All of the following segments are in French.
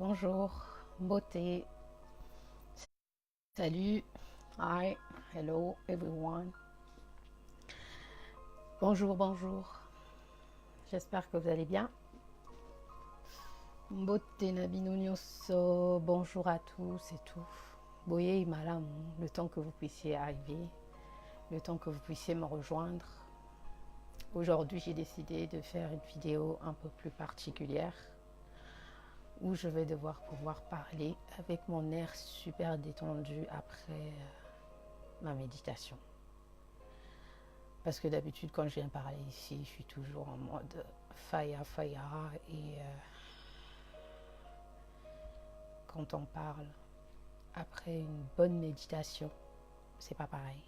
Bonjour, beauté. Salut. Hi. Hello, everyone. Bonjour, bonjour. J'espère que vous allez bien. Beauté Nabinunioso. Bonjour à tous et tout. Boye Malam, le temps que vous puissiez arriver, le temps que vous puissiez me rejoindre. Aujourd'hui, j'ai décidé de faire une vidéo un peu plus particulière où je vais devoir pouvoir parler avec mon air super détendu après ma méditation. Parce que d'habitude, quand je viens parler ici, je suis toujours en mode faya faya et quand on parle après une bonne méditation, c'est pas pareil.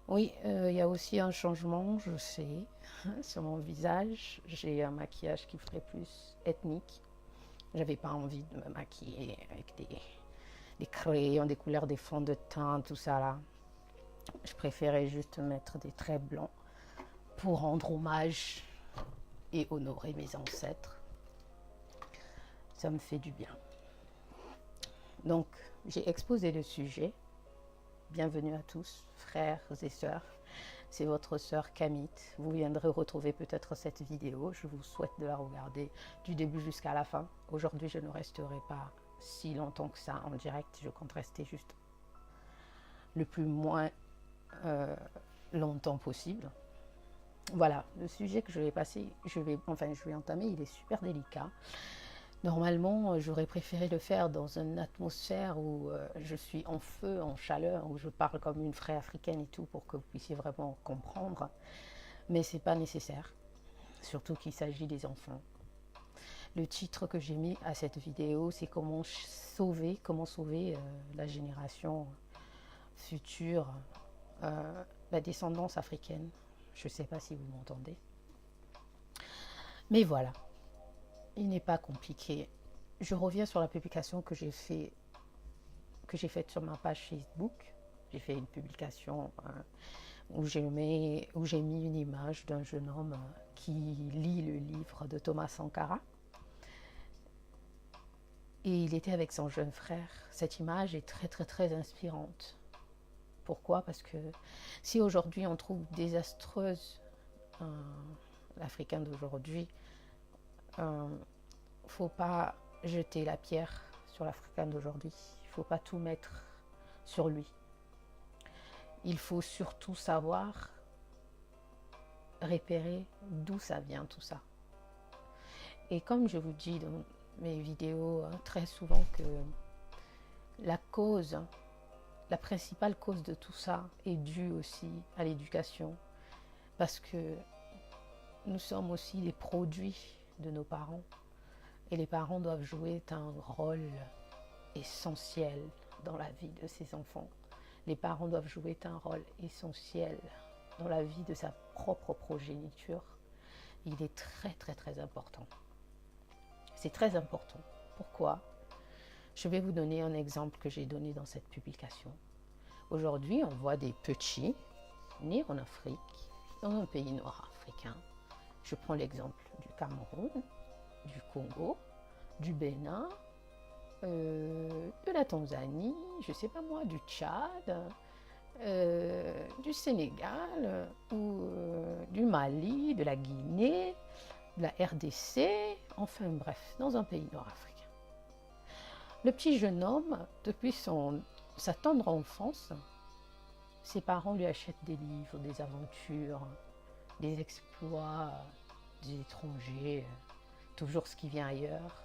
Oui, il y a aussi un changement, je sais, sur mon visage. J'ai un maquillage qui ferait plus ethnique. J'avais pas envie de me maquiller avec des crayons, des couleurs, des fonds de teint, tout ça là. Je préférais juste mettre des traits blancs pour rendre hommage et honorer mes ancêtres. Ça me fait du bien. Donc, j'ai exposé le sujet. Bienvenue à tous, frères et sœurs. C'est votre sœur Kamit. Vous viendrez retrouver peut-être cette vidéo. Je vous souhaite de la regarder du début jusqu'à la fin. Aujourd'hui, je ne resterai pas si longtemps que ça en direct. Je compte rester juste le plus moins longtemps possible. Voilà, le sujet que je vais passer, je vais entamer, il est super délicat. Normalement, j'aurais préféré le faire dans une atmosphère où je suis en feu, en chaleur, où je parle comme une vraie africaine et tout pour que vous puissiez vraiment comprendre. Mais c'est pas nécessaire, surtout qu'il s'agit des enfants. Le titre que j'ai mis à cette vidéo, c'est comment sauver la génération future, la descendance africaine. Je ne sais pas si vous m'entendez. Mais voilà, il n'est pas compliqué. Je reviens sur la publication que j'ai faite sur ma page Facebook. J'ai fait une publication où j'ai mis une image d'un jeune homme qui lit le livre de Thomas Sankara. Et il était avec son jeune frère. Cette image est très très très inspirante. Pourquoi? Parce que si aujourd'hui on trouve désastreuse l'Africain d'aujourd'hui, faut pas jeter la pierre sur l'Africain d'aujourd'hui. Il faut pas tout mettre sur lui. Il faut surtout savoir repérer d'où ça vient tout ça. Et comme je vous dis dans mes vidéos très souvent que la principale cause de tout ça est due aussi à l'éducation. Parce que nous sommes aussi les produits de nos parents. Et les parents doivent jouer un rôle essentiel dans la vie de ses enfants. Les parents doivent jouer un rôle essentiel dans la vie de sa propre progéniture. Il est très très très important. C'est très important. Pourquoi? Je vais vous donner un exemple que j'ai donné dans cette publication. Aujourd'hui, on voit des petits nés en Afrique, dans un pays noir africain. Je prends l'exemple du Cameroun, du Congo, du Bénin, de la Tanzanie, je sais pas moi, du Tchad, du Sénégal, ou du Mali, de la Guinée, de la RDC, enfin bref, dans un pays nord-africain. Le petit jeune homme, depuis sa tendre enfance, ses parents lui achètent des livres, des aventures, des exploits des étrangers, toujours ce qui vient ailleurs.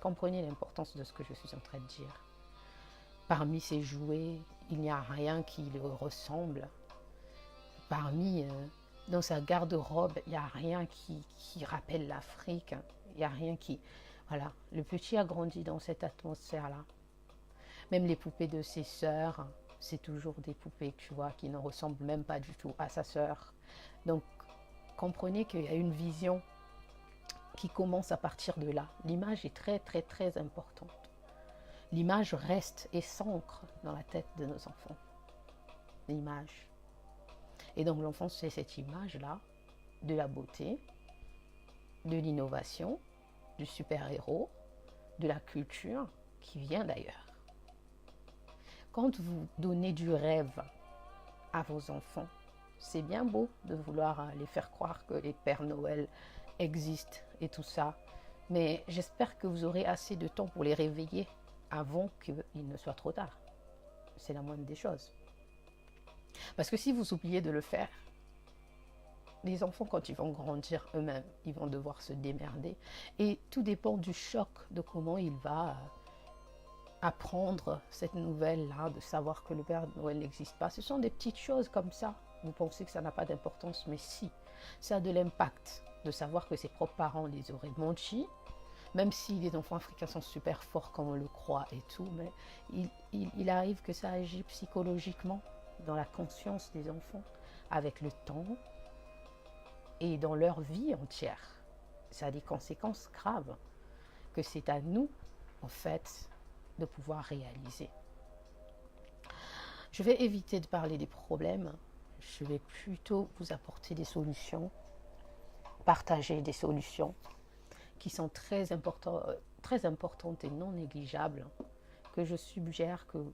Comprenez l'importance de ce que je suis en train de dire. Parmi ces jouets, il n'y a rien qui le ressemble. Dans sa garde-robe, il n'y a rien qui rappelle l'Afrique. Il n'y a rien qui... Voilà, le petit a grandi dans cette atmosphère-là. Même les poupées de ses sœurs, c'est toujours des poupées, tu vois, qui ne ressemblent même pas du tout à sa sœur. Donc, comprenez qu'il y a une vision qui commence à partir de là. L'image est très très très importante. L'image reste et s'ancre dans la tête de nos enfants. L'image. Et donc l'enfant, c'est cette image-là de la beauté, de l'innovation, du super-héros, de la culture qui vient d'ailleurs. Quand vous donnez du rêve à vos enfants, c'est bien beau de vouloir les faire croire que les Pères Noël existent et tout ça, mais j'espère que vous aurez assez de temps pour les réveiller avant qu'il ne soit trop tard. C'est la moindre des choses. Parce que si vous oubliez de le faire, les enfants, quand ils vont grandir eux-mêmes, ils vont devoir se démerder. Et tout dépend du choc, de comment il va apprendre cette nouvelle-là, de savoir que le Père Noël n'existe pas. Ce sont des petites choses comme ça. Vous pensez que ça n'a pas d'importance, mais si, ça a de l'impact de savoir que ses propres parents les auraient mentis, même si les enfants africains sont super forts comme on le croit et tout, mais il arrive que ça agit psychologiquement dans la conscience des enfants avec le temps et dans leur vie entière. Ça a des conséquences graves que c'est à nous, en fait, de pouvoir réaliser. Je vais éviter de parler des problèmes, je vais plutôt vous apporter des solutions, partager des solutions qui sont très importantes et non négligeables, que je suggère que vous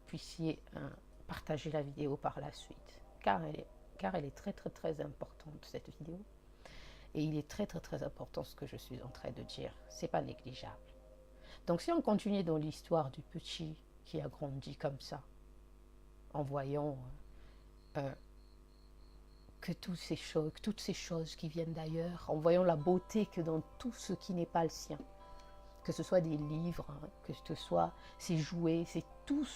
puissiez partager la vidéo par la suite, car elle est très importante, cette vidéo, et il est très important ce que je suis en train de dire, c'est pas négligeable. Donc si on continue dans l'histoire du petit qui a grandi comme ça, en voyant que toutes ces choses qui viennent d'ailleurs, en voyant la beauté que dans tout ce qui n'est pas le sien, que ce soit des livres, que ce soit ses jouets, tout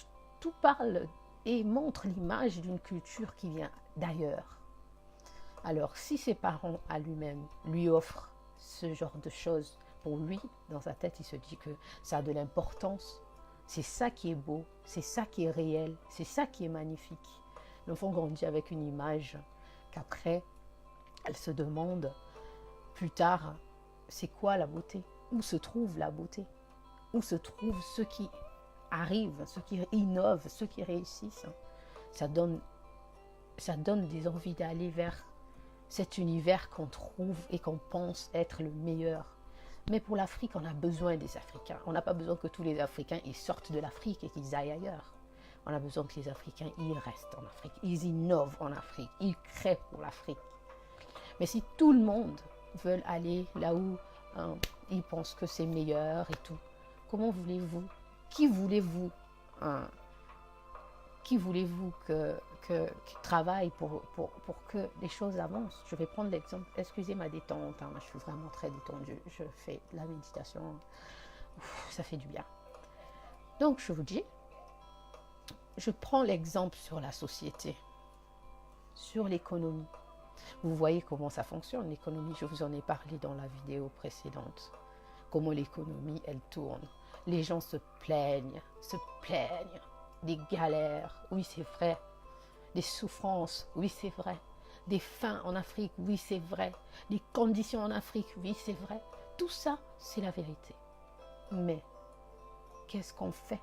parle et montre l'image d'une culture qui vient d'ailleurs. Alors si ses parents à lui-même lui offrent ce genre de choses, pour lui, dans sa tête, il se dit que ça a de l'importance, c'est ça qui est beau, c'est ça qui est réel, c'est ça qui est magnifique. L'enfant grandit avec une image qu'après, elle se demande plus tard, c'est quoi la beauté? Où se trouve la beauté? Où se trouvent ceux qui arrivent, ceux qui innovent, ceux qui réussissent? Ça donne des envies d'aller vers cet univers qu'on trouve et qu'on pense être le meilleur. Mais pour l'Afrique, on a besoin des Africains. On n'a pas besoin que tous les Africains ils sortent de l'Afrique et qu'ils aillent ailleurs. On a besoin que les Africains ils restent en Afrique, ils innovent en Afrique, ils créent pour l'Afrique. Mais si tout le monde veut aller là où ils pensent que c'est meilleur et tout, comment voulez-vous, qui voulez-vous qui travaille pour que les choses avancent? Je vais prendre l'exemple, excusez ma détente, je suis vraiment très détendue, je fais de la méditation, ça fait du bien. Donc je vous dis, je prends l'exemple sur la société, sur l'économie. Vous voyez comment ça fonctionne, l'économie, je vous en ai parlé dans la vidéo précédente. Comment l'économie, elle tourne. Les gens se plaignent des galères, oui c'est vrai, des souffrances, oui c'est vrai, des faim en Afrique, oui c'est vrai, des conditions en Afrique, oui c'est vrai. Tout ça, c'est la vérité. Mais qu'est-ce qu'on fait?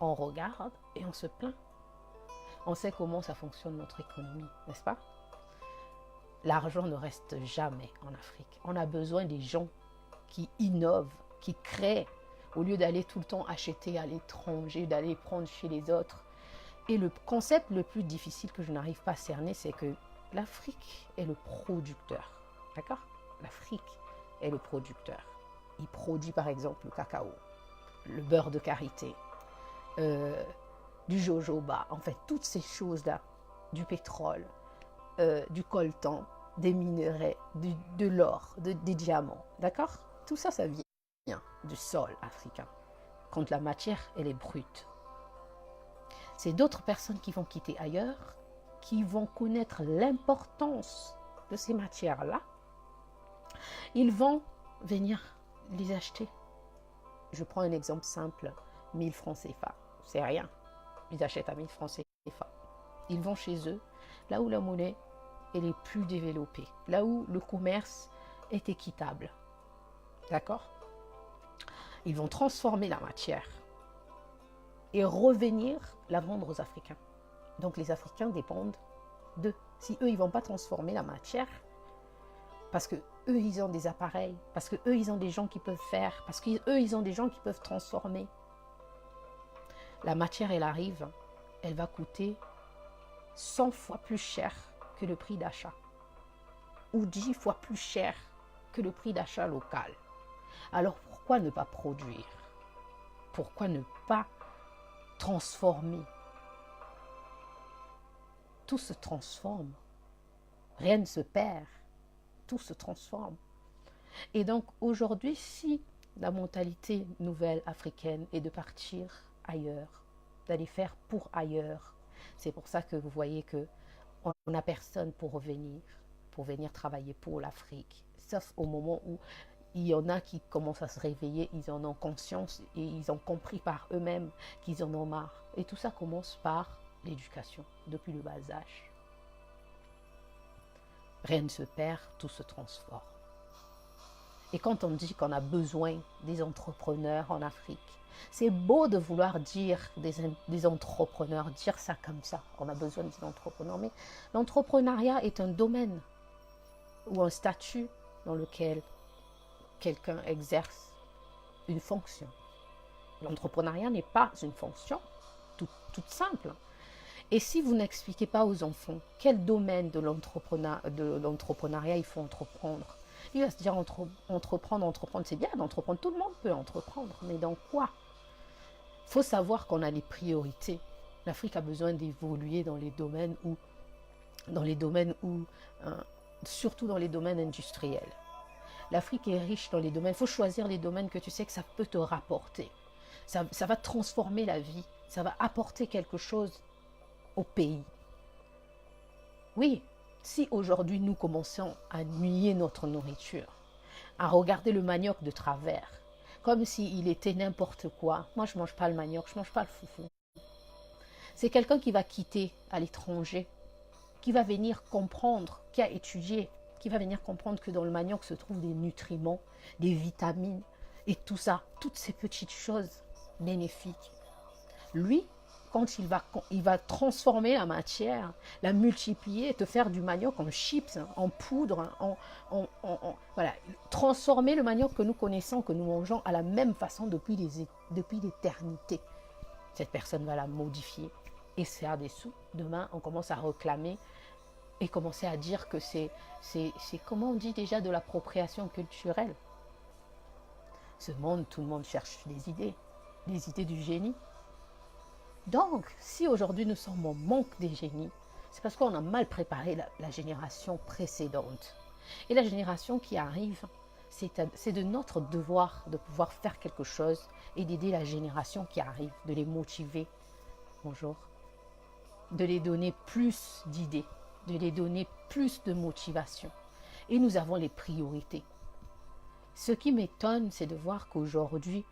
On regarde et on se plaint. On sait comment ça fonctionne notre économie, n'est-ce pas? L'argent ne reste jamais en Afrique. On a besoin des gens qui innovent, qui créent, au lieu d'aller tout le temps acheter à l'étranger, d'aller prendre chez les autres. Et le concept le plus difficile que je n'arrive pas à cerner, c'est que l'Afrique est le producteur. D'accord? L'Afrique est le producteur. Il produit par exemple le cacao, le beurre de karité, du jojoba, en fait toutes ces choses-là, du pétrole, du coltan, des minerais, de l'or, des diamants. D'accord? Tout ça, ça vient du sol africain. Quand la matière, elle est brute. C'est d'autres personnes qui vont quitter ailleurs, qui vont connaître l'importance de ces matières-là. Ils vont venir les acheter. Je prends un exemple simple, 1000 francs CFA. C'est rien. Ils achètent à 1000 francs CFA. Ils vont chez eux, là où la monnaie elle est plus développée, là où le commerce est équitable. D'accord? Ils vont transformer la matière et revenir la vendre aux Africains. Donc les Africains dépendent d'eux. Si eux, ils ne vont pas transformer la matière, parce que eux, ils ont des appareils, parce que eux, ils ont des gens qui peuvent faire, parce que eux, ils ont des gens qui peuvent transformer. La matière, elle arrive, elle va coûter 100 fois plus cher que le prix d'achat, ou 10 fois plus cher que le prix d'achat local. Alors pourquoi ne pas produire? Pourquoi ne pas transformer? Tout se transforme. Rien ne se perd. Tout se transforme. Et donc aujourd'hui, si la mentalité nouvelle africaine est de partir ailleurs, d'aller faire pour ailleurs, c'est pour ça que vous voyez qu'on n'a personne pour venir travailler pour l'Afrique. Sauf au moment où il y en a qui commencent à se réveiller, ils en ont conscience et ils ont compris par eux-mêmes qu'ils en ont marre. Et tout ça commence par l'éducation, depuis le bas âge. Rien ne se perd, tout se transforme. Et quand on dit qu'on a besoin des entrepreneurs en Afrique, c'est beau de vouloir dire des entrepreneurs, dire ça comme ça. On a besoin des entrepreneurs. Mais l'entrepreneuriat est un domaine ou un statut dans lequel quelqu'un exerce une fonction. L'entrepreneuriat n'est pas une fonction toute simple. Et si vous n'expliquez pas aux enfants quel domaine de l'entrepreneuriat il faut entreprendre, il va se dire entreprendre, c'est bien d'entreprendre, tout le monde peut entreprendre, mais dans quoi? Il faut savoir qu'on a les priorités. L'Afrique a besoin d'évoluer dans les domaines où, surtout dans les domaines industriels. L'Afrique est riche dans les domaines. Il faut choisir les domaines que tu sais que ça peut te rapporter. Ça va transformer la vie. Ça va apporter quelque chose au pays. Oui, si aujourd'hui nous commençons à nier notre nourriture, à regarder le manioc de travers, comme s'il était n'importe quoi. Moi, je ne mange pas le manioc, je ne mange pas le foufou. C'est quelqu'un qui va quitter à l'étranger, qui va venir comprendre, qui a étudié, qui va venir comprendre que dans le manioc se trouvent des nutriments, des vitamines et tout ça, toutes ces petites choses bénéfiques. Lui, quand il va transformer la matière, la multiplier, te faire du manioc en chips, en poudre, voilà, transformer le manioc que nous connaissons, que nous mangeons à la même façon depuis l'éternité. Cette personne va la modifier et se faire des sous. Demain, on commence à réclamer et commencer à dire que c'est comment on dit déjà, de l'appropriation culturelle. Ce monde, tout le monde cherche des idées du génie. Donc, si aujourd'hui nous sommes en manque des génies, c'est parce qu'on a mal préparé la génération précédente. Et la génération qui arrive, c'est de notre devoir de pouvoir faire quelque chose et d'aider la génération qui arrive, de les motiver, bonjour, de les donner plus d'idées, de les donner plus de motivation. Et nous avons les priorités. Ce qui m'étonne, c'est de voir qu'aujourd'hui,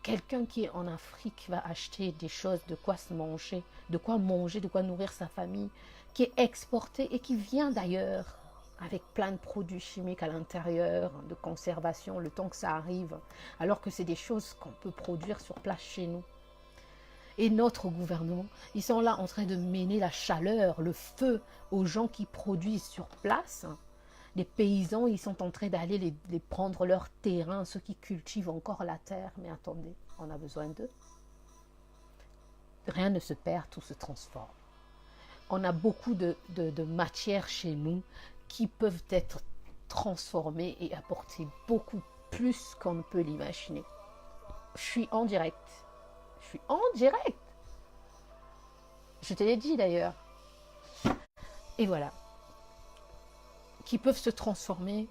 quelqu'un qui est en Afrique va acheter des choses, de quoi se manger, de quoi nourrir sa famille, qui est exporté et qui vient d'ailleurs avec plein de produits chimiques à l'intérieur, de conservation, le temps que ça arrive, alors que c'est des choses qu'on peut produire sur place chez nous. Et notre gouvernement, ils sont là en train de mener la chaleur, le feu aux gens qui produisent sur place. Les paysans, ils sont en train d'aller les prendre leur terrain, ceux qui cultivent encore la terre. Mais attendez, on a besoin d'eux. Rien ne se perd, tout se transforme. On a beaucoup de matières chez nous qui peuvent être transformées et apporter beaucoup plus qu'on ne peut l'imaginer. Je suis en direct. Je te l'ai dit d'ailleurs. Et voilà. Qui peuvent se transformer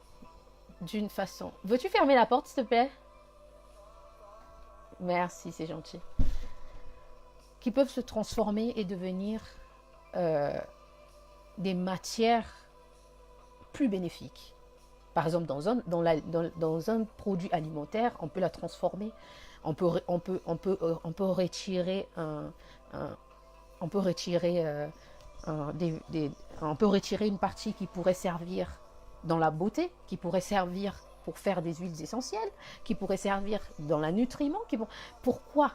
d'une façon. Veux-tu fermer la porte, s'il te plaît? Merci, c'est gentil. Qui peuvent se transformer et devenir des matières plus bénéfiques. Par exemple, dans un produit alimentaire, on peut la transformer. On peut retirer une partie qui pourrait servir dans la beauté, qui pourrait servir pour faire des huiles essentielles, qui pourrait servir dans la nutriment. Pourquoi?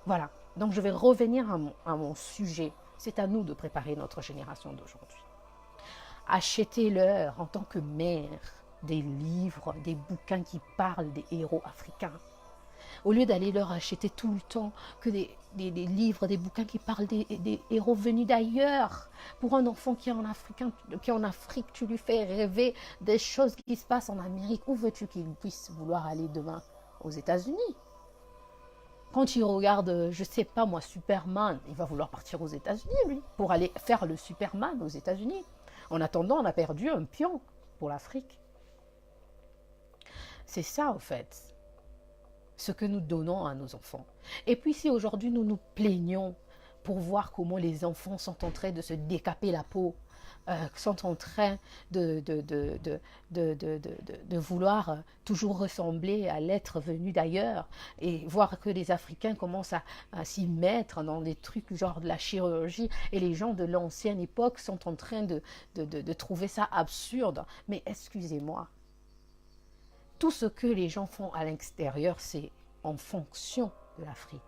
Voilà. Donc je vais revenir à mon sujet. C'est à nous de préparer notre génération d'aujourd'hui. Achetez-leur en tant que mère des livres, des bouquins qui parlent des héros africains. Au lieu d'aller leur acheter tout le temps que des livres, des bouquins qui parlent des héros venus d'ailleurs. Pour un enfant qui est en Afrique, tu lui fais rêver des choses qui se passent en Amérique. Où veux-tu qu'il puisse vouloir aller demain? Aux États-Unis. Quand il regarde, je ne sais pas moi, Superman, il va vouloir partir aux États-Unis, lui, pour aller faire le Superman aux États-Unis. En attendant, on a perdu un pion pour l'Afrique. C'est ça, en fait, ce que nous donnons à nos enfants. Et puis, si aujourd'hui nous nous plaignons pour voir comment les enfants sont en train de se décaper la peau, sont en train de vouloir toujours ressembler à l'être venu d'ailleurs, et voir que les Africains commencent à s'y mettre dans des trucs genre de la chirurgie, et les gens de l'ancienne époque sont en train de trouver ça absurde. Mais excusez-moi, tout ce que les gens font à l'extérieur, c'est en fonction de l'Afrique.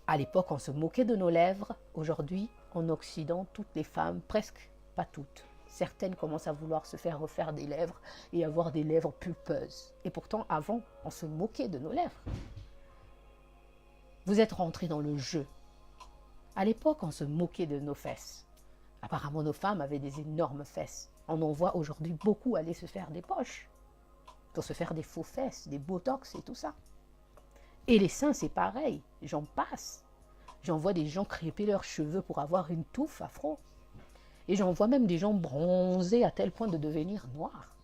À l'époque, on se moquait de nos lèvres. Aujourd'hui, en Occident, toutes les femmes, presque pas toutes, certaines commencent à vouloir se faire refaire des lèvres et avoir des lèvres pulpeuses. Et pourtant, avant, on se moquait de nos lèvres. Vous êtes rentrés dans le jeu. À l'époque, on se moquait de nos fesses. Apparemment, nos femmes avaient des énormes fesses. On en voit aujourd'hui beaucoup aller se faire des poches, pour se faire des faux fesses, des botox et tout ça. Et les seins, c'est pareil, j'en passe. J'en vois des gens crêper leurs cheveux pour avoir une touffe afro. Et j'en vois même des gens bronzés à tel point de devenir noirs.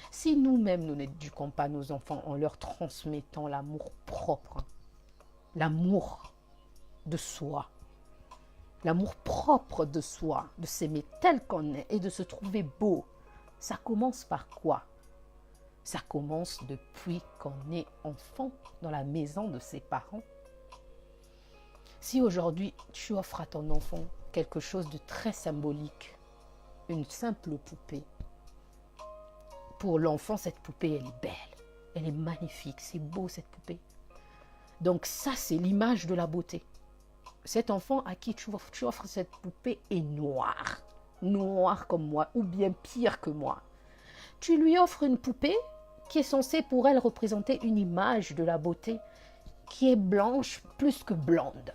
Si nous-mêmes, nous n'éduquons pas nos enfants en leur transmettant l'amour propre, l'amour de soi, l'amour propre de soi, de s'aimer tel qu'on est et de se trouver beau, ça commence par quoi? Ça commence depuis qu'on est enfant dans la maison de ses parents. Si aujourd'hui tu offres à ton enfant quelque chose de très symbolique, une simple poupée, pour l'enfant, cette poupée, elle est belle, elle est magnifique, c'est beau cette poupée. Donc ça, c'est l'image de la beauté. Cet enfant à qui tu offres cette poupée est noir, noir comme moi, ou bien pire que moi. Tu lui offres une poupée qui est censée pour elle représenter une image de la beauté, qui est blanche plus que blonde.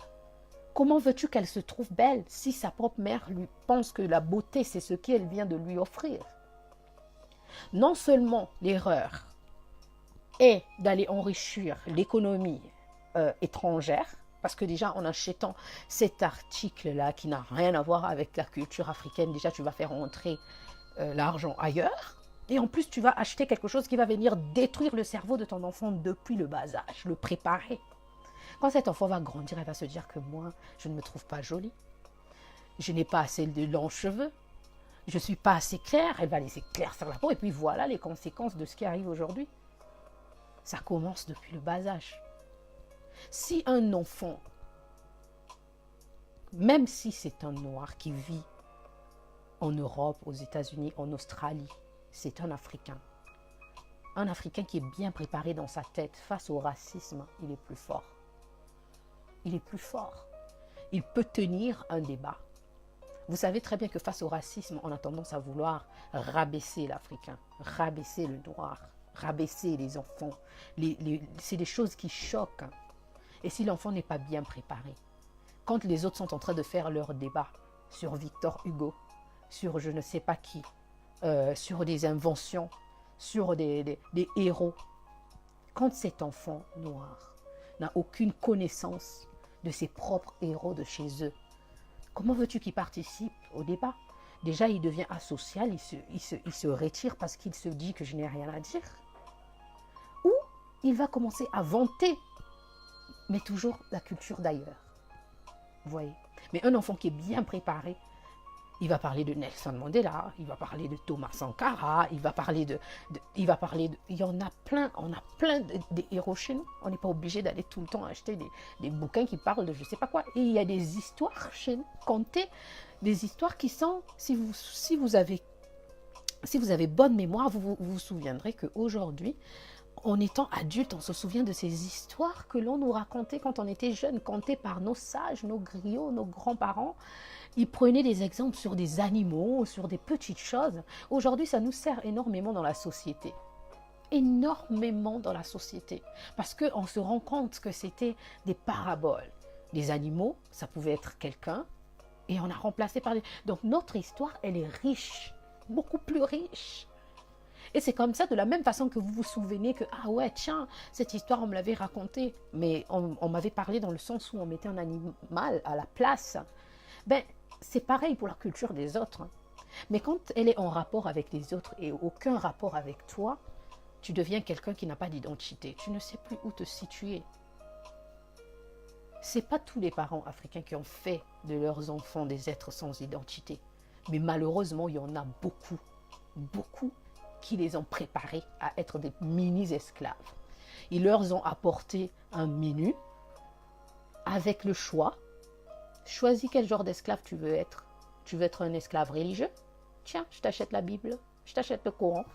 Comment veux-tu qu'elle se trouve belle si sa propre mère lui pense que la beauté, c'est ce qu'elle vient de lui offrir? Non seulement l'erreur est d'aller enrichir l'économie étrangère, parce que déjà en achetant cet article-là qui n'a rien à voir avec la culture africaine, déjà tu vas faire entrer l'argent ailleurs. Et en plus, tu vas acheter quelque chose qui va venir détruire le cerveau de ton enfant depuis le bas âge, le préparer. Quand cet enfant va grandir, elle va se dire que moi, je ne me trouve pas jolie. Je n'ai pas assez de longs cheveux. Je ne suis pas assez claire. Elle va les éclaircir la peau. Et puis voilà les conséquences de ce qui arrive aujourd'hui. Ça commence depuis le bas âge. Si un enfant, même si c'est un noir qui vit en Europe, aux États-Unis, en Australie, c'est un Africain. Un Africain qui est bien préparé dans sa tête face au racisme, il est plus fort. Il est plus fort. Il peut tenir un débat. Vous savez très bien que face au racisme, on a tendance à vouloir rabaisser l'Africain, rabaisser le noir, rabaisser les enfants. C'est des choses qui choquent. Et si l'enfant n'est pas bien préparé, quand les autres sont en train de faire leur débat sur Victor Hugo, sur je ne sais pas qui, sur des inventions, sur des héros, quand cet enfant noir n'a aucune connaissance de ses propres héros de chez eux, comment veux-tu qu'il participe au débat? Déjà, il devient asocial, il se retire parce qu'il se dit que je n'ai rien à dire. Ou il va commencer à vanter, mais toujours la culture d'ailleurs. Vous voyez? Mais un enfant qui est bien préparé, il va parler de Nelson Mandela, il va parler de Thomas Sankara, il y en a plein, on a plein de héros chez nous. On n'est pas obligé d'aller tout le temps acheter des bouquins qui parlent de je ne sais pas quoi. Et il y a des histoires chez nous, comptez, des histoires qui sont, si vous avez bonne mémoire, vous vous souviendrez qu'aujourd'hui, En étant adulte, on se souvient de ces histoires que l'on nous racontait quand on était jeune, contées par nos sages, nos griots, nos grands-parents. Ils prenaient des exemples sur des animaux, sur des petites choses. Aujourd'hui, ça nous sert énormément dans la société. Énormément dans la société. Parce qu'on se rend compte que c'était des paraboles. Les animaux, ça pouvait être quelqu'un, et on a remplacé par des... Donc notre histoire, elle est riche, beaucoup plus riche. Et c'est comme ça, de la même façon que vous vous souvenez que, ah ouais, tiens, cette histoire, on me l'avait racontée, mais on m'avait parlé dans le sens où on mettait un animal à la place. Ben, c'est pareil pour la culture des autres. Mais quand elle est en rapport avec les autres et aucun rapport avec toi, tu deviens quelqu'un qui n'a pas d'identité. Tu ne sais plus où te situer. Ce n'est pas tous les parents africains qui ont fait de leurs enfants des êtres sans identité. Mais malheureusement, il y en a beaucoup, beaucoup qui les ont préparés à être des mini-esclaves. Ils leur ont apporté un menu avec le choix. Choisis quel genre d'esclave tu veux être. Tu veux être un esclave religieux? Tiens, je t'achète la Bible, je t'achète le Coran.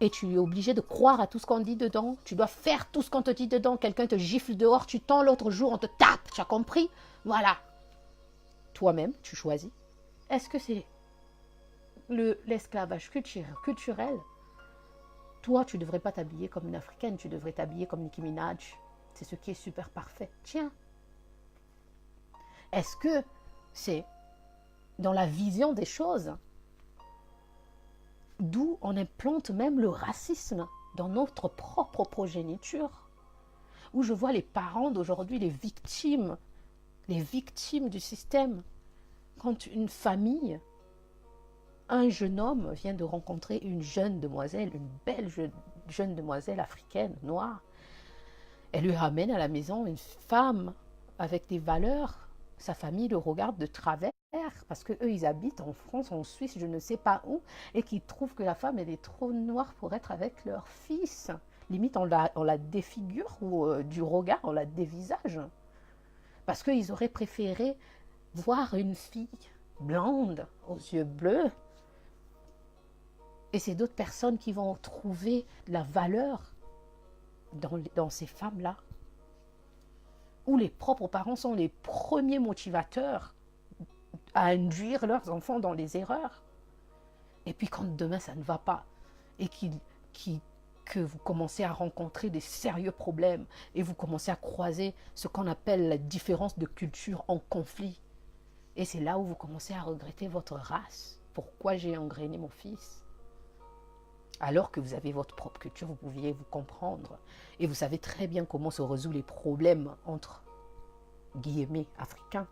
Et tu es obligé de croire à tout ce qu'on dit dedans. Tu dois faire tout ce qu'on te dit dedans. Quelqu'un te gifle dehors, tu tends l'autre jour, on te tape. Tu as compris? Voilà. Toi-même, tu choisis. Est-ce que c'est l'esclavage culturel? Toi, tu ne devrais pas t'habiller comme une Africaine. Tu devrais t'habiller comme Nicki Minaj. C'est ce qui est super parfait. Tiens. Est-ce que c'est dans la vision des choses, d'où on implante même le racisme dans notre propre progéniture, où je vois les parents d'aujourd'hui, les victimes du système. Quand une famille, un jeune homme vient de rencontrer une jeune demoiselle, une belle jeune demoiselle africaine, noire, elle lui ramène à la maison une femme avec des valeurs. Sa famille le regarde de travers parce qu'eux, ils habitent en France, en Suisse, je ne sais pas où, et qu'ils trouvent que la femme, elle est trop noire pour être avec leur fils. Limite, on la défigure ou du regard, on la dévisage. Parce qu'ils auraient préféré voir une fille blonde, aux yeux bleus. Et c'est d'autres personnes qui vont trouver la valeur dans ces femmes-là, où les propres parents sont les premiers motivateurs à induire leurs enfants dans les erreurs. Et puis quand demain ça ne va pas et que vous commencez à rencontrer des sérieux problèmes et vous commencez à croiser ce qu'on appelle la différence de culture en conflit, et c'est là où vous commencez à regretter votre race. Pourquoi j'ai engrainé mon fils? Alors que vous avez votre propre culture, vous pouviez vous comprendre. Et vous savez très bien comment se résolvent les problèmes entre guillemets africains.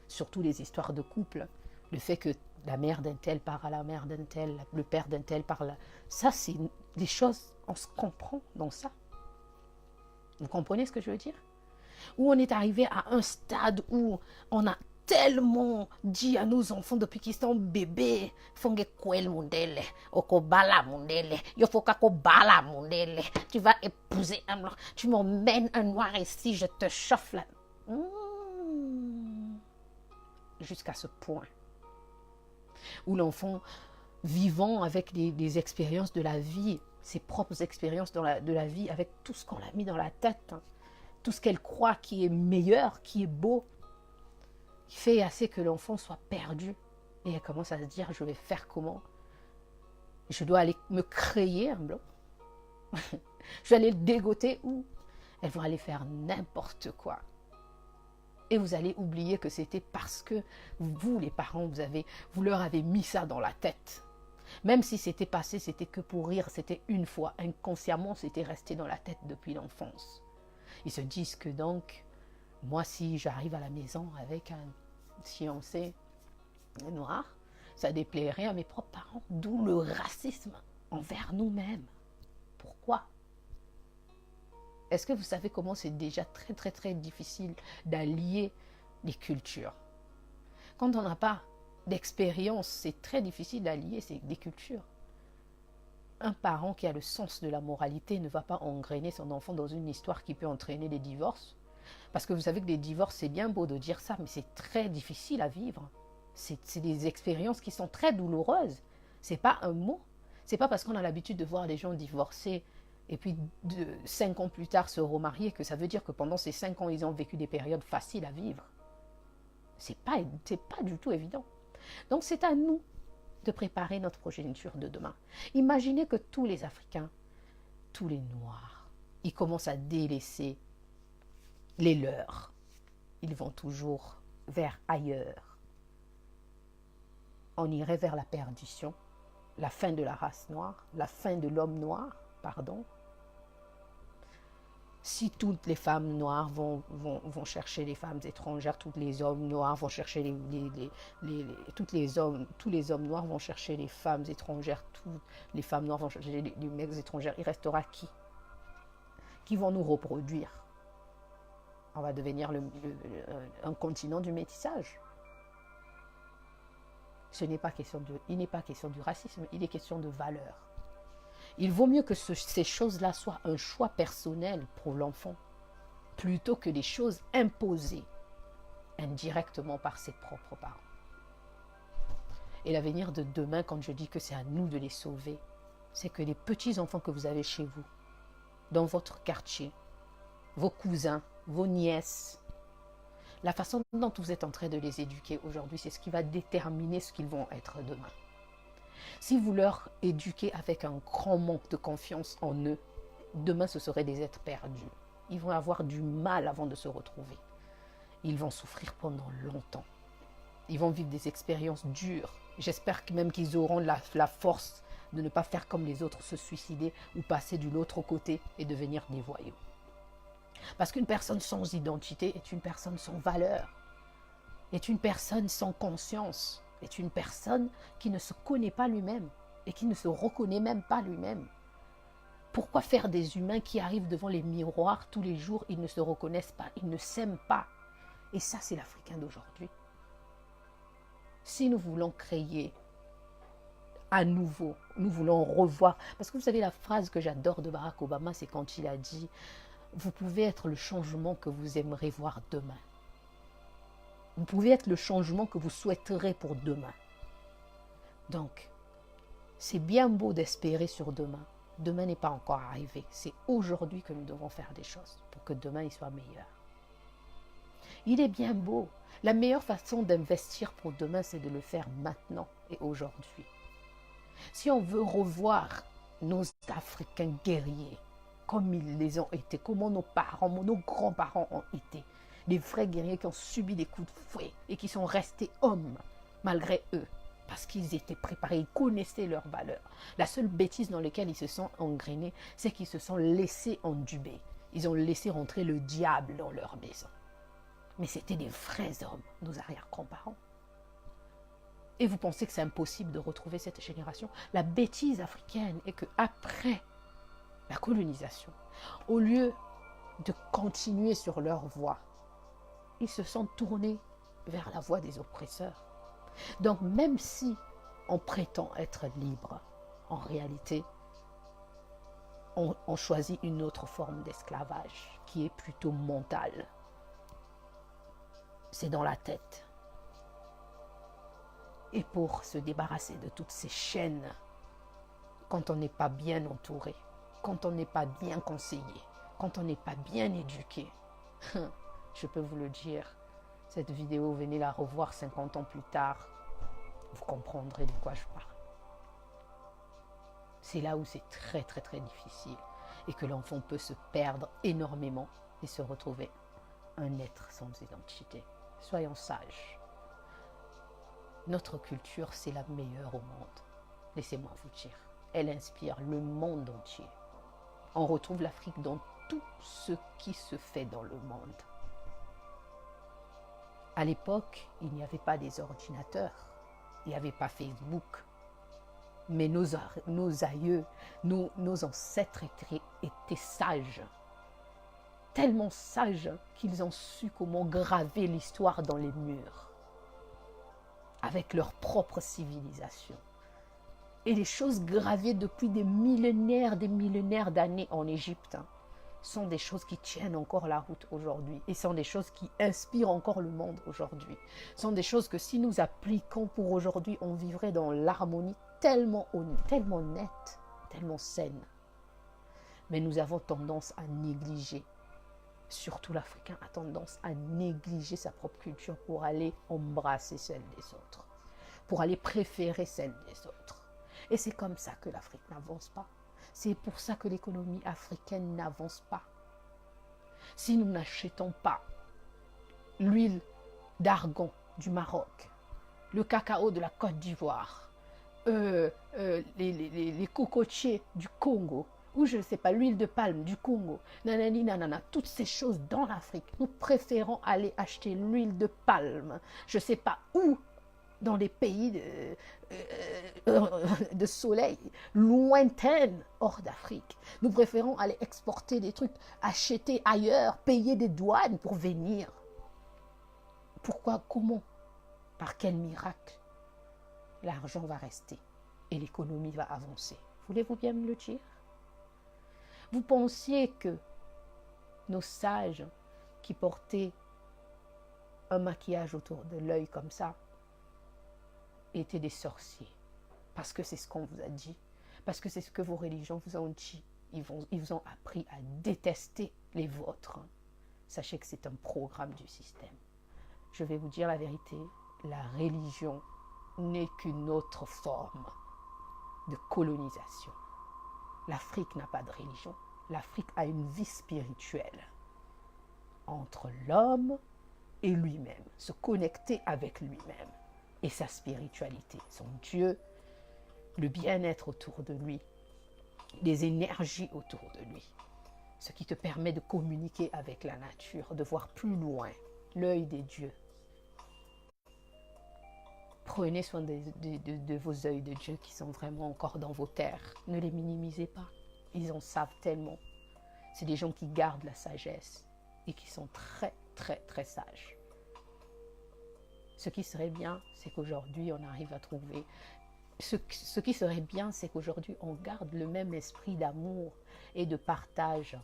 Surtout les histoires de couple. Le fait que la mère d'un tel parle à la mère d'un tel, le père d'un tel parle. Ça, c'est des choses, on se comprend dans ça. Vous comprenez ce que je veux dire? Où on est arrivé à un stade où on a tellement dit à nos enfants depuis qu'ils sont bébés, tu vas épouser un blanc, tu m'emmènes un noir ici, je te chauffe là. Jusqu'à ce point où l'enfant vivant avec des expériences de la vie, ses propres expériences de la vie, avec tout ce qu'on a mis dans la tête, tout ce qu'elle croit qui est meilleur, qui est beau, il fait assez que l'enfant soit perdu. Et elle commence à se dire, je vais faire comment? Je dois aller me créer un blanc. Je vais aller le dégoter où? Elles vont aller faire n'importe quoi. Et vous allez oublier que c'était parce que vous, les parents, vous leur avez mis ça dans la tête. Même si c'était passé, c'était que pour rire, c'était une fois. Inconsciemment, c'était resté dans la tête depuis l'enfance. Ils se disent que donc, moi, si j'arrive à la maison avec un fiancé noir, ça déplairait à mes propres parents. D'où le racisme envers nous-mêmes. Pourquoi? Est-ce que vous savez comment c'est déjà très très très difficile d'allier les cultures? Quand on n'a pas d'expérience, c'est très difficile d'allier des cultures. Un parent qui a le sens de la moralité ne va pas engrainer son enfant dans une histoire qui peut entraîner des divorces. Parce que vous savez que les divorces, c'est bien beau de dire ça, mais c'est très difficile à vivre. C'est des expériences qui sont très douloureuses. C'est pas un mot. C'est pas parce qu'on a l'habitude de voir les gens divorcer et puis 5 ans plus tard se remarier, que ça veut dire que pendant ces 5 ans, ils ont vécu des périodes faciles à vivre. C'est pas du tout évident. Donc c'est à nous de préparer notre progéniture de demain. Imaginez que tous les Africains, tous les Noirs, ils commencent à délaisser les leurs. Ils vont toujours vers ailleurs. On irait vers la perdition, la fin de la race noire, la fin de l'homme noir, pardon. Si toutes les femmes noires vont chercher les femmes étrangères, tous les hommes noirs vont chercher tous les hommes noirs vont chercher les femmes étrangères, toutes les femmes noires vont chercher les mecs étrangères, il restera qui? Qui vont nous reproduire? On va devenir un continent du métissage. Il n'est pas question du racisme, il est question de valeur. Il vaut mieux que ces choses-là soient un choix personnel pour l'enfant, plutôt que des choses imposées indirectement par ses propres parents. Et l'avenir de demain, quand je dis que c'est à nous de les sauver, c'est que les petits-enfants que vous avez chez vous, dans votre quartier, vos cousins, vos nièces, la façon dont vous êtes en train de les éduquer aujourd'hui, c'est ce qui va déterminer ce qu'ils vont être demain. Si vous leur éduquez avec un grand manque de confiance en eux, demain ce seraient des êtres perdus. Ils vont avoir du mal avant de se retrouver. Ils vont souffrir pendant longtemps. Ils vont vivre des expériences dures. J'espère même qu'ils auront la force de ne pas faire comme les autres, se suicider ou passer de l'autre côté et devenir des voyous. Parce qu'une personne sans identité est une personne sans valeur, est une personne sans conscience, est une personne qui ne se connaît pas lui-même et qui ne se reconnaît même pas lui-même. Pourquoi faire des humains qui arrivent devant les miroirs tous les jours, ils ne se reconnaissent pas, ils ne s'aiment pas? Et ça, c'est l'Africain d'aujourd'hui. Si nous voulons créer à nouveau, nous voulons revoir, parce que vous savez la phrase que j'adore de Barack Obama, c'est quand il a dit « Vous pouvez être le changement que vous aimeriez voir demain. Vous pouvez être le changement que vous souhaiterez pour demain. » Donc, c'est bien beau d'espérer sur demain. Demain n'est pas encore arrivé. C'est aujourd'hui que nous devons faire des choses pour que demain il soit meilleur. Il est bien beau. La meilleure façon d'investir pour demain, c'est de le faire maintenant et aujourd'hui. Si on veut revoir nos Africains guerriers, comme ils les ont été, comment nos parents, nos grands-parents ont été, des vrais guerriers qui ont subi des coups de fouet et qui sont restés hommes malgré eux, parce qu'ils étaient préparés, ils connaissaient leurs valeurs. La seule bêtise dans laquelle ils se sont engrainés, c'est qu'ils se sont laissés enduber. Ils ont laissé rentrer le diable dans leur maison. Mais c'était des vrais hommes, nos arrière-grands-parents. Et vous pensez que c'est impossible de retrouver cette génération? La bêtise africaine est qu'après la colonisation, au lieu de continuer sur leur voie, ils se sont tournés vers la voie des oppresseurs. Donc même si on prétend être libre, en réalité, on choisit une autre forme d'esclavage qui est plutôt mentale. C'est dans la tête. Et pour se débarrasser de toutes ces chaînes, quand on n'est pas bien entouré, quand on n'est pas bien conseillé, quand on n'est pas bien éduqué, je peux vous le dire, cette vidéo, venez la revoir 50 ans plus tard, vous comprendrez de quoi je parle. C'est là où c'est très très très difficile et que l'enfant peut se perdre énormément et se retrouver un être sans identité. Soyons sages. Notre culture, c'est la meilleure au monde. Laissez-moi vous dire. Elle inspire le monde entier. On retrouve l'Afrique dans tout ce qui se fait dans le monde. À l'époque, il n'y avait pas des ordinateurs. Il n'y avait pas Facebook. Mais nos aïeux, nos ancêtres étaient sages. Tellement sages qu'ils ont su comment graver l'histoire dans les murs. Avec leur propre civilisation. Et les choses gravées depuis des millénaires d'années en Égypte sont des choses qui tiennent encore la route aujourd'hui et sont des choses qui inspirent encore le monde aujourd'hui. Sont des choses que si nous appliquons pour aujourd'hui, on vivrait dans l'harmonie tellement nette, tellement saine. Mais nous avons tendance à négliger. Surtout l'Africain a tendance à négliger sa propre culture pour aller embrasser celle des autres, pour aller préférer celle des autres. Et c'est comme ça que l'Afrique n'avance pas. C'est pour ça que l'économie africaine n'avance pas. Si nous n'achetons pas l'huile d'argan du Maroc, le cacao de la Côte d'Ivoire, les cocotiers du Congo, ou je ne sais pas, l'huile de palme du Congo, nanani, nanana, toutes ces choses dans l'Afrique, nous préférons aller acheter l'huile de palme, je ne sais pas où, dans les pays de soleil lointaines hors d'Afrique. Nous préférons aller exporter des trucs, acheter ailleurs, payer des douanes pour venir. Pourquoi, comment, par quel miracle l'argent va rester et l'économie va avancer? Voulez-vous bien me le dire? Vous pensiez que nos sages qui portaient un maquillage autour de l'œil comme ça étaient des sorciers? Parce que c'est ce qu'on vous a dit, parce que c'est ce que vos religions vous ont dit. Ils vous ont appris à détester les vôtres. Sachez que c'est un programme du système. Je vais vous dire la vérité, la religion n'est qu'une autre forme de colonisation. L'Afrique n'a pas de religion. L'Afrique a une vie spirituelle entre l'homme et lui-même, se connecter avec lui-même et sa spiritualité, son Dieu, le bien-être autour de lui, les énergies autour de lui, ce qui te permet de communiquer avec la nature, de voir plus loin, l'œil des dieux. Prenez soin de vos œils de Dieu qui sont vraiment encore dans vos terres. Ne les minimisez pas. Ils en savent tellement. C'est des gens qui gardent la sagesse et qui sont très, très, très sages. Ce qui serait bien, c'est qu'aujourd'hui, on arrive à trouver... Ce qui serait bien, c'est qu'aujourd'hui, on garde le même esprit d'amour et de partage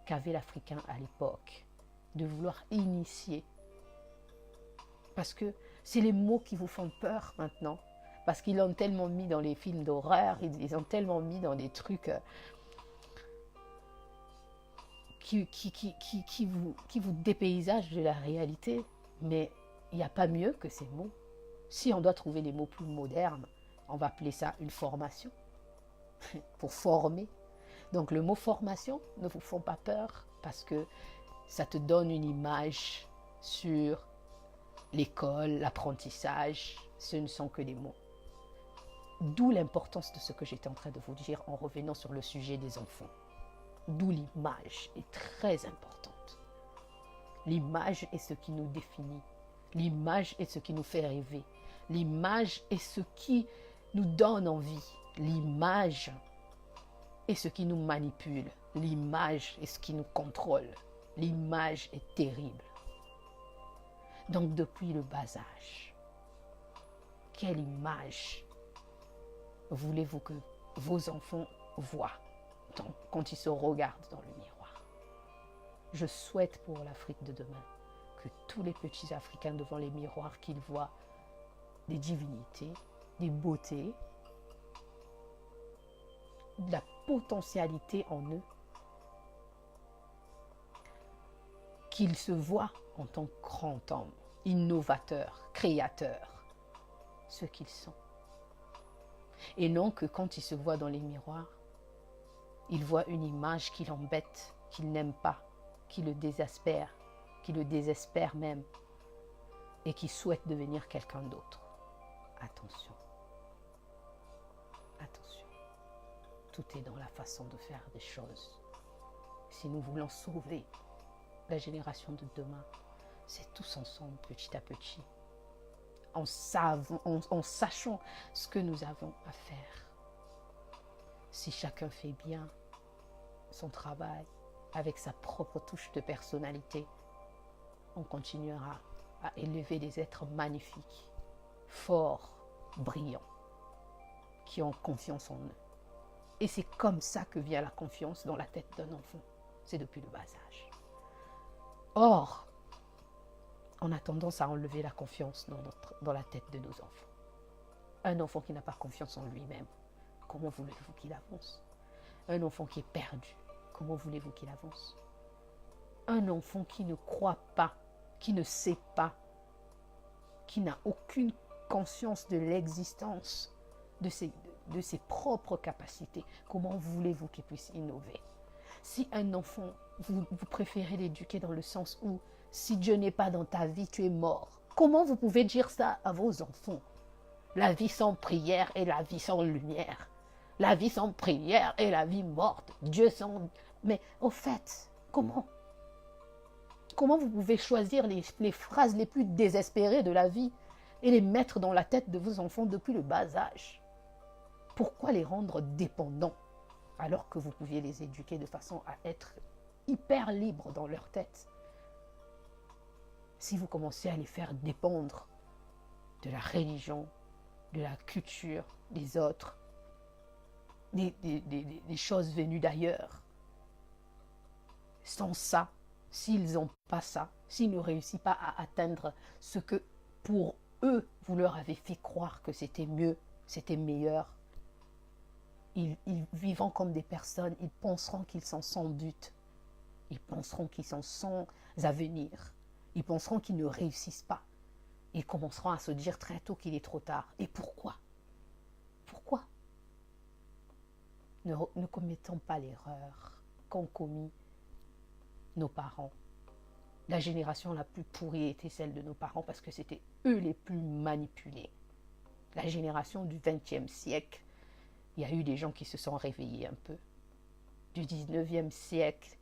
qu'avait l'Africain à l'époque. De vouloir initier. Parce que c'est les mots qui vous font peur maintenant. Parce qu'ils l'ont tellement mis dans les films d'horreur, ils ont tellement mis dans des trucs qui vous dépaysagent de la réalité. Mais il n'y a pas mieux que ces mots. Si on doit trouver les mots plus modernes, on va appeler ça une formation. Pour former. Donc le mot formation ne vous font pas peur parce que ça te donne une image sur l'école, l'apprentissage. Ce ne sont que des mots. D'où l'importance de ce que j'étais en train de vous dire en revenant sur le sujet des enfants. D'où l'image est très importante. L'image est ce qui nous définit. L'image est ce qui nous fait rêver. L'image est ce qui nous donne envie. L'image est ce qui nous manipule. L'image est ce qui nous contrôle. L'image est terrible. Donc depuis le bas âge, quelle image voulez-vous que vos enfants voient quand ils se regardent dans le miroir? Je souhaite pour l'Afrique de demain que tous les petits Africains devant les miroirs qu'ils voient des divinités, des beautés, de la potentialité en eux, qu'ils se voient en tant que grand homme, innovateur, créateur, ce qu'ils sont. Et non que quand ils se voient dans les miroirs, ils voient une image qui l'embête, qu'ils n'aiment pas, qui le désespère même, et qui souhaite devenir quelqu'un d'autre. Attention. Attention. Tout est dans la façon de faire des choses. Si nous voulons sauver la génération de demain, c'est tous ensemble, petit à petit, en sachant ce que nous avons à faire. Si chacun fait bien son travail avec sa propre touche de personnalité, on continuera à élever des êtres magnifiques, forts, brillants, qui ont confiance en eux. Et c'est comme ça que vient la confiance dans la tête d'un enfant. C'est depuis le bas âge. Or, on a tendance à enlever la confiance dans la tête de nos enfants. Un enfant qui n'a pas confiance en lui-même, comment voulez-vous qu'il avance? Un enfant qui est perdu, comment voulez-vous qu'il avance? Un enfant qui ne croit pas, qui ne sait pas, qui n'a aucune conscience de l'existence de ses propres capacités, comment voulez-vous qu'il puisse innover? Si un enfant, vous préférez l'éduquer dans le sens où si Dieu n'est pas dans ta vie, tu es mort. Comment vous pouvez dire ça à vos enfants? La vie sans prière est la vie sans lumière. La vie sans prière est la vie morte. Dieu sans... Mais au fait, comment? Comment vous pouvez choisir les phrases les plus désespérées de la vie et les mettre dans la tête de vos enfants depuis le bas âge? Pourquoi les rendre dépendants alors que vous pouviez les éduquer de façon à être hyper libres dans leur tête? Si vous commencez à les faire dépendre de la religion, de la culture des autres, des choses venues d'ailleurs, sans ça, s'ils n'ont pas ça, s'ils ne réussissent pas à atteindre ce que pour eux, vous leur avez fait croire que c'était mieux, c'était meilleur, ils vivront comme des personnes, ils penseront qu'ils sont sans but, ils penseront qu'ils sont sans avenir, ils penseront qu'ils ne réussissent pas. Ils commenceront à se dire très tôt qu'il est trop tard. Et pourquoi? Pourquoi? Ne commettons pas l'erreur qu'ont commis nos parents. La génération la plus pourrie était celle de nos parents parce que c'était eux les plus manipulés. La génération du XXe siècle, il y a eu des gens qui se sont réveillés un peu. Du XIXe siècle,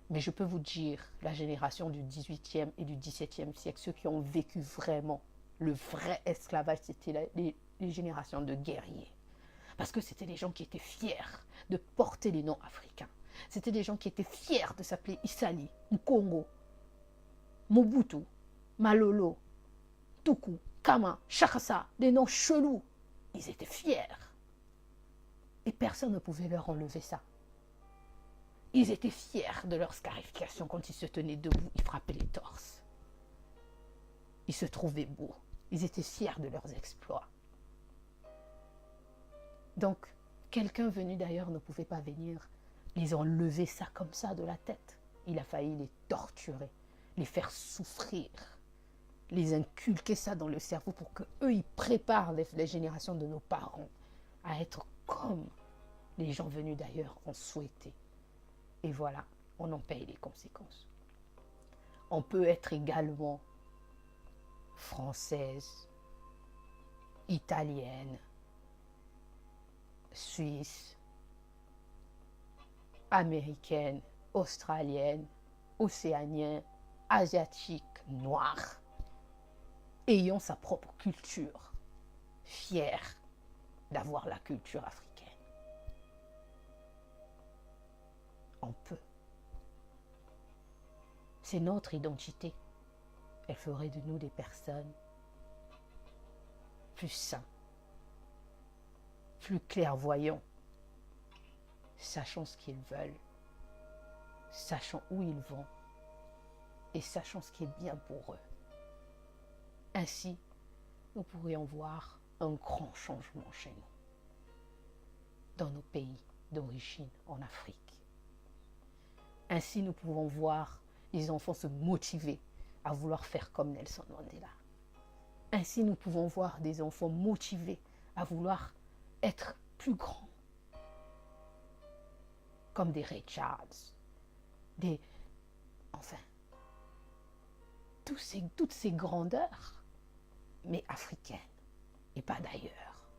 mais je peux vous dire, la génération du XVIIIe et du XVIIe siècle, ceux qui ont vécu vraiment le vrai esclavage, c'était les générations de guerriers. Parce que c'était des gens qui étaient fiers de porter les noms africains. C'était des gens qui étaient fiers de s'appeler Issali, Nkongo, Mobutu, Malolo, Tuku, Kama, Shakasa, des noms chelous. Ils étaient fiers. Et personne ne pouvait leur enlever ça. Ils étaient fiers de leur scarification. Quand ils se tenaient debout, ils frappaient les torses. Ils se trouvaient beaux. Ils étaient fiers de leurs exploits. Donc, quelqu'un venu d'ailleurs ne pouvait pas venir les enlever ça comme ça de la tête. Il a failli les torturer, les faire souffrir, les inculquer ça dans le cerveau pour qu'eux, ils préparent les générations de nos parents à être comme les gens venus d'ailleurs ont souhaité. Et voilà, on en paye les conséquences. On peut être également française, italienne, suisse, américaine, australienne, océanienne, asiatique, noire, ayant sa propre culture, fière d'avoir la culture africaine. On peut. C'est notre identité. Elle ferait de nous des personnes plus saines, plus clairvoyants, sachant ce qu'ils veulent, sachant où ils vont et sachant ce qui est bien pour eux. Ainsi, nous pourrions voir un grand changement chez nous, dans nos pays d'origine en Afrique. Ainsi, nous pouvons voir les enfants se motiver à vouloir faire comme Nelson Mandela. Ainsi, nous pouvons voir des enfants motivés à vouloir être plus grands, comme des Ray Charles, enfin, toutes ces grandeurs, mais africaines et pas d'ailleurs.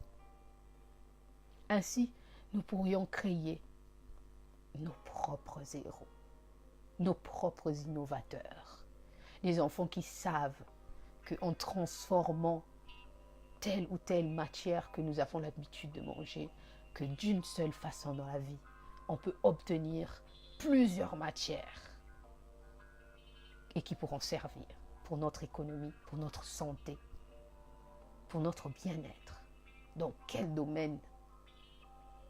Ainsi, nous pourrions créer nos propres héros, nos propres innovateurs, les enfants qui savent qu'en transformant telle ou telle matière que nous avons l'habitude de manger, que d'une seule façon dans la vie, on peut obtenir plusieurs matières et qui pourront servir pour notre économie, pour notre santé, pour notre bien-être. Dans quel domaine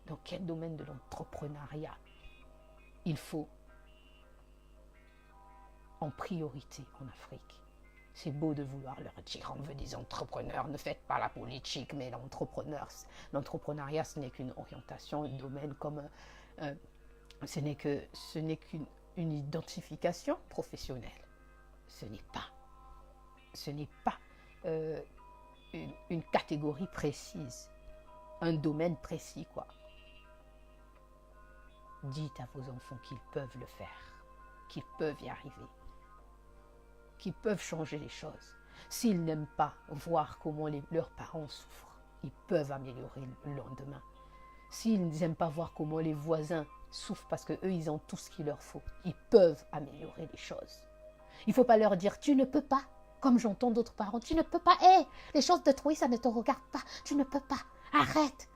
de l'entrepreneuriat il faut en priorité en Afrique C'est beau de vouloir leur dire, on veut des entrepreneurs, ne faites pas la politique, mais l'entrepreneuriat, ce n'est qu'une orientation, un domaine comme ce n'est qu'une identification professionnelle. Ce n'est pas une catégorie précise, un domaine précis, quoi. Dites à vos enfants qu'ils peuvent le faire, qu'ils peuvent y arriver, qu'ils peuvent changer les choses. S'ils n'aiment pas voir comment leurs parents souffrent, ils peuvent améliorer le lendemain. S'ils n'aiment pas voir comment les voisins souffrent parce qu'eux, ils ont tout ce qu'il leur faut, ils peuvent améliorer les choses. Il ne faut pas leur dire « tu ne peux pas », comme j'entends d'autres parents « tu ne peux pas, les choses de toi, ça ne te regarde pas, tu ne peux pas, arrête ».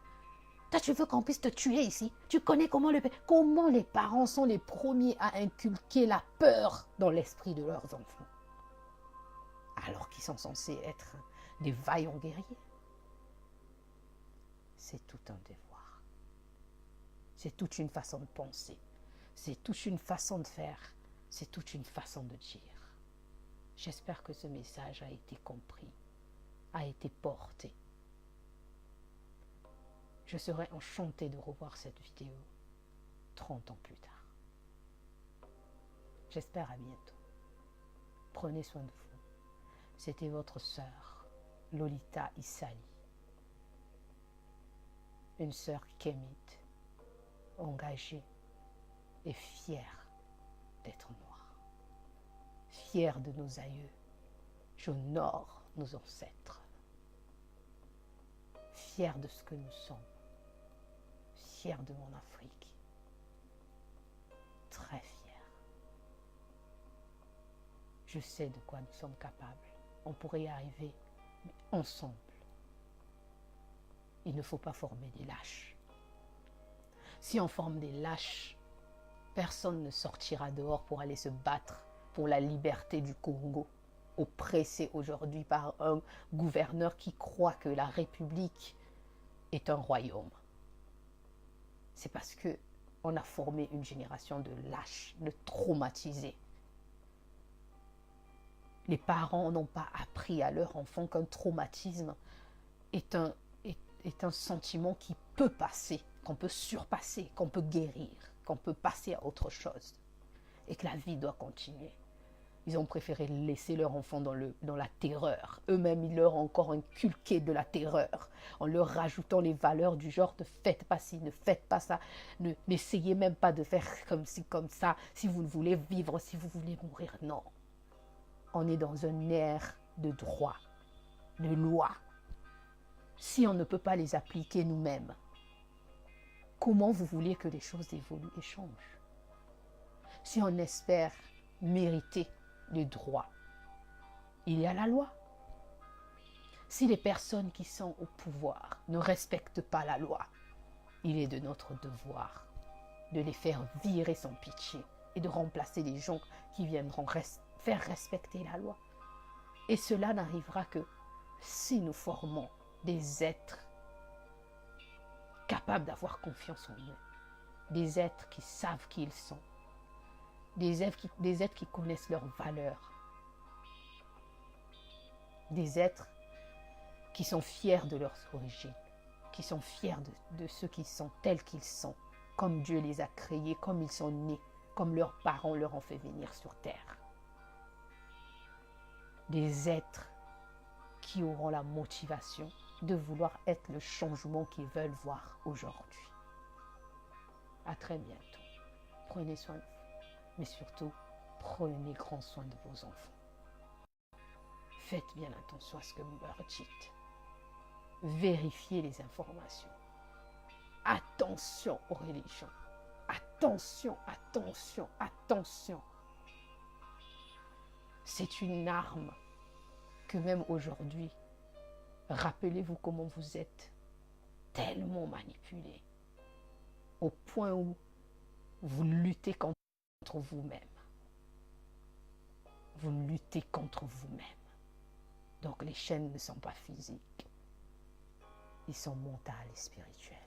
Toi, tu veux qu'on puisse te tuer ici? Tu connais comment les parents sont les premiers à inculquer la peur dans l'esprit de leurs enfants, alors qu'ils sont censés être des vaillants guerriers. C'est tout un devoir. C'est toute une façon de penser. C'est toute une façon de faire. C'est toute une façon de dire. J'espère que ce message a été compris, a été porté. Je serais enchantée de revoir cette vidéo 30 ans plus tard. J'espère à bientôt. Prenez soin de vous. C'était votre sœur, Lolita Issali. Une sœur kémite, engagée et fière d'être noire. Fière de nos aïeux. J'honore nos ancêtres. Fière de ce que nous sommes. Fière de mon Afrique. Très fière. Je sais de quoi nous sommes capables. On pourrait y arriver ensemble. Il ne faut pas former des lâches. Si on forme des lâches, personne ne sortira dehors pour aller se battre pour la liberté du Congo, oppressé aujourd'hui par un gouverneur qui croit que la République est un royaume. C'est parce qu'on a formé une génération de lâches, de traumatisés. Les parents n'ont pas appris à leur enfant qu'un traumatisme est un sentiment qui peut passer, qu'on peut surpasser, qu'on peut guérir, qu'on peut passer à autre chose et que la vie doit continuer. Ils ont préféré laisser leur enfant dans la terreur. Eux-mêmes, ils leur ont encore inculqué de la terreur en leur rajoutant les valeurs du genre ne faites pas ci, ne faites pas ça, n'essayez même pas de faire comme ci, comme ça, si vous voulez vivre, si vous voulez mourir. Non. On est dans un ère de droit, de loi. Si on ne peut pas les appliquer nous-mêmes, comment vous voulez que les choses évoluent et changent? Si on espère mériter le droit, il y a la loi. Si les personnes qui sont au pouvoir ne respectent pas la loi, il est de notre devoir de les faire virer sans pitié et de remplacer les gens qui viendront faire respecter la loi. Et cela n'arrivera que si nous formons des êtres capables d'avoir confiance en eux, des êtres qui savent qui ils sont, des êtres qui connaissent leurs valeurs, des êtres qui sont fiers de leurs origines, qui sont fiers de ceux qui sont tels qu'ils sont, comme Dieu les a créés, comme ils sont nés, comme leurs parents leur ont fait venir sur terre. Des êtres qui auront la motivation de vouloir être le changement qu'ils veulent voir aujourd'hui. À très bientôt. Prenez soin de vous. Mais surtout, prenez grand soin de vos enfants. Faites bien attention à ce que vous leur dites. Vérifiez les informations. Attention aux religions. Attention, attention, attention. C'est une arme que même aujourd'hui, rappelez-vous comment vous êtes tellement manipulé au point où vous luttez contre vous-même. Vous luttez contre vous-même. Donc les chaînes ne sont pas physiques. Ils sont mentales et spirituelles.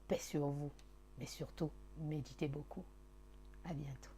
Paix sur vous, mais surtout, méditez beaucoup. À bientôt.